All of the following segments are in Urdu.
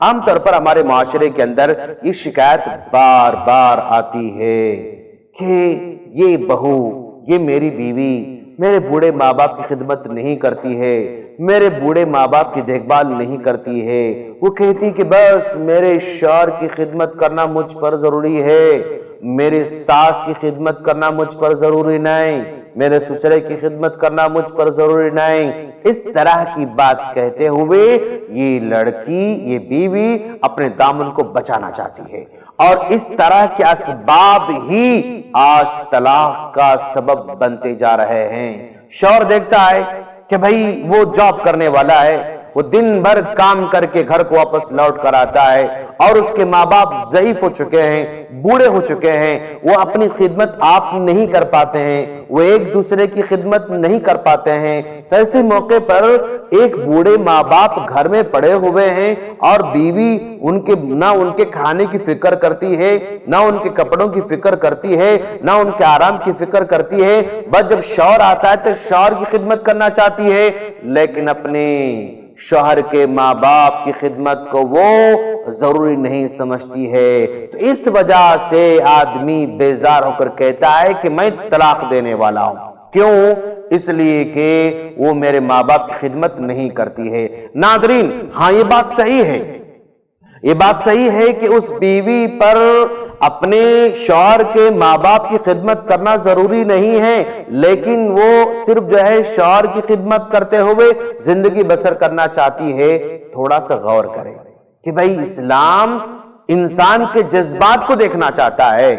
عام طور پر ہمارے معاشرے کے اندر یہ شکایت بار بار آتی ہے کہ یہ بہو، یہ میری بیوی میرے بوڑھے ماں باپ کی خدمت نہیں کرتی ہے، میرے بوڑھے ماں باپ کی دیکھ بھال نہیں کرتی ہے۔ وہ کہتی کہ بس میرے شوہر کی خدمت کرنا مجھ پر ضروری ہے، میرے ساس کی خدمت کرنا مجھ پر ضروری نہیں، میرے سسرے کی خدمت کرنا مجھ پر ضروری نہیں۔ اس طرح کی بات کہتے ہوئے یہ لڑکی، یہ بیوی اپنے دامن کو بچانا چاہتی ہے، اور اس طرح کے اسباب ہی آج طلاق کا سبب بنتے جا رہے ہیں۔ شوہر دیکھتا ہے کہ بھئی وہ جاب کرنے والا ہے، وہ دن بھر کام کر کے گھر کو واپس لوٹ کر آتا ہے، اور اس کے ماں باپ ضعیف ہو چکے ہیں، بوڑھے ہو چکے ہیں، وہ اپنی خدمت آپ نہیں کر پاتے ہیں، وہ ایک دوسرے کی خدمت نہیں کر پاتے ہیں۔ تو ایسے موقع پر ایک بوڑھے ماں باپ گھر میں پڑے ہوئے ہیں، اور بیوی نہ ان کے کھانے کی فکر کرتی ہے، نہ ان کے کپڑوں کی فکر کرتی ہے، نہ ان کے آرام کی فکر کرتی ہے۔ بس جب شوہر آتا ہے تو شوہر کی خدمت کرنا چاہتی ہے، لیکن اپنے شوہر کے ماں باپ کی خدمت کو وہ ضروری نہیں سمجھتی ہے۔ تو اس وجہ سے آدمی بیزار ہو کر کہتا ہے کہ میں طلاق دینے والا ہوں۔ کیوں؟ اس لیے کہ وہ میرے ماں باپ کی خدمت نہیں کرتی ہے۔ ناظرین، ہاں یہ بات صحیح ہے، یہ بات صحیح ہے کہ اس بیوی پر اپنے شوہر کے ماں باپ کی خدمت کرنا ضروری نہیں ہے، لیکن وہ صرف شوہر کی خدمت کرتے ہوئے زندگی بسر کرنا چاہتی ہے۔ تھوڑا سا غور کریں کہ بھئی اسلام انسان کے جذبات کو دیکھنا چاہتا ہے،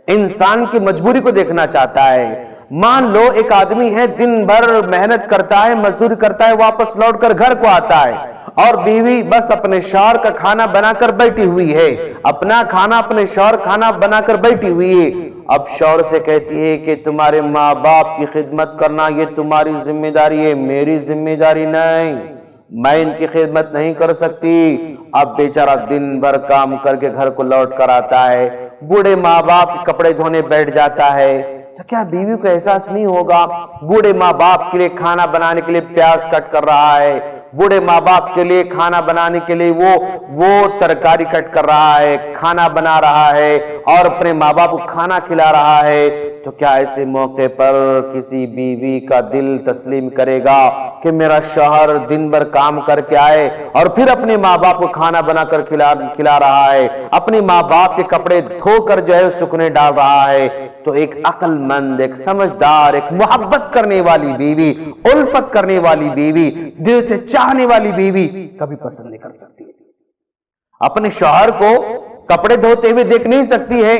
انسان کی مجبوری کو دیکھنا چاہتا ہے۔ مان لو ایک آدمی ہے، دن بھر محنت کرتا ہے، مزدوری کرتا ہے، واپس لوٹ کر گھر کو آتا ہے، اور بیوی بس اپنے شوہر کا کھانا بنا کر بیٹھی ہوئی ہے، اپنا کھانا اپنے شوہر کھانا بنا کر بیٹھی ہوئی ہے۔ اب شوہر سے کہتی ہے کہ تمہارے ماں باپ کی خدمت کرنا یہ تمہاری ذمہ داری ہے، میری ذمہ داری نہیں، میں ان کی خدمت نہیں کر سکتی۔ اب بیچارہ دن بھر کام کر کے گھر کو لوٹ کر آتا ہے، بوڑھے ماں باپ کپڑے دھونے بیٹھ جاتا ہے، تو کیا بیوی کو احساس نہیں ہوگا؟ بوڑھے ماں باپ کے لیے کھانا بنانے کے لیے پیاز کٹ کر رہا ہے، بوڑھے ماں باپ کے لیے کھانا بنانے کے لیے وہ ترکاری کٹ کر رہا ہے، کھانا بنا رہا ہے، اور اپنے ماں باپ کو کھانا کھلا رہا ہے۔ تو کیا ایسے موقع پر کسی بیوی کا دل تسلیم کرے گا کہ میرا شوہر دن بھر کام کر کے آئے اور پھر اپنے ماں باپ کو کھانا بنا کر کھلا رہا ہے، اپنے ماں باپ کے کپڑے دھو کر سکھنے ڈال رہا ہے؟ تو ایک عقل مند، ایک سمجھدار، ایک محبت کرنے والی بیوی، الفت کرنے والی بیوی، دل سے چاہنے والی بیوی کبھی پسند نہیں کر سکتی، اپنے شوہر کو کپڑے دھوتے ہوئے دیکھ نہیں سکتی ہے،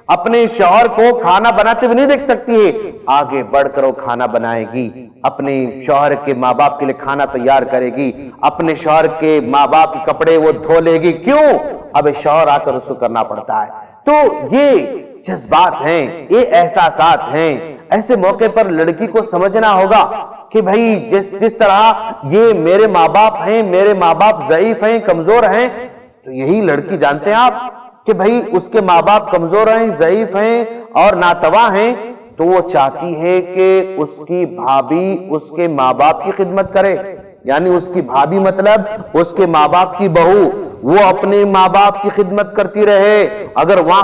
اپنے شوہر کو کھانا بناتے ہوئے نہیں دیکھ سکتی ہے۔ آگے بڑھ کر وہ کھانا بنائے گی، اپنے شوہر کے ماں باپ کے لیے کھانا تیار کرے گی، اپنے شوہر کے ماں باپ کے کپڑے وہ دھو لے گی۔ کیوں؟ اب شوہر آ کر اس کو کرنا پڑتا ہے۔ تو یہ جذبات ہیں، یہ احساسات ہیں۔ ایسے موقع پر لڑکی کو سمجھنا ہوگا کہ بھئی جس طرح یہ میرے ماں باپ ہیں، میرے ماں باپ ضعیف ہیں، کمزور ہیں، تو یہی لڑکی جانتے ہیں آپ کہ بھئی اس کے ماں باپ کمزور ہیں، ضعیف ہیں اور ناتواں ہیں، تو وہ چاہتی ہے کہ اس کی بھابی اس کے ماں باپ کی خدمت کرے، یعنی اس کی بھابی مطلب اس کے ماں باپ کی بہو، وہ اپنے ماں باپ کی خدمت کرتی رہے۔ اگر وہاں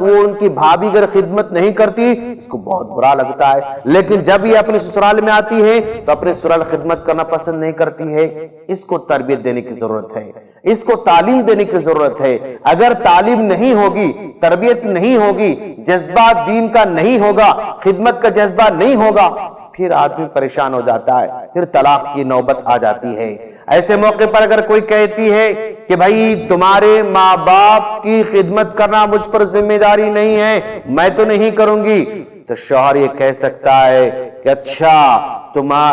وہ ان کی بھابی اگر خدمت نہیں کرتی، اس کو بہت برا لگتا ہے، لیکن جب یہ اپنے سسرال میں آتی ہے تو اپنے سسرال خدمت کرنا پسند نہیں کرتی ہے۔ اس کو تربیت دینے کی ضرورت ہے، اس کو تعلیم دینے کی ضرورت ہے۔ اگر تعلیم نہیں ہوگی، تربیت نہیں ہوگی، جذبہ دین کا نہیں ہوگا، خدمت کا جذبہ نہیں ہوگا، پھر آدمی پریشان ہو جاتا ہے، پھر طلاق کی نوبت آ جاتی ہے۔ ایسے موقع پر اگر کوئی کہتی ہے کہ بھائی تمہارے ماں باپ کی خدمت کرنا مجھ پر ذمہ داری نہیں ہے، میں تو نہیں کروں گی، تو شوہر یہ کہہ سکتا ہے کہ اچھا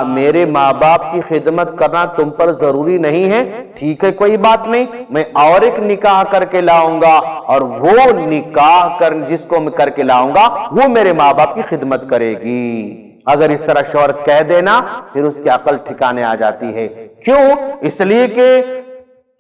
میرے ماں باپ کی خدمت کرنا تم پر ضروری نہیں ہے، ٹھیک ہے، کوئی بات نہیں، میں اور ایک نکاح کر کے لاؤں گا، اور وہ نکاح جس کو میں کر کے لاؤں گا وہ میرے ماں باپ کی خدمت کرے گی۔ اگر اس طرح شوہر کہہ دینا، پھر اس کی عقل ٹھکانے آ جاتی ہے۔ کیوں؟ اس لیے کہ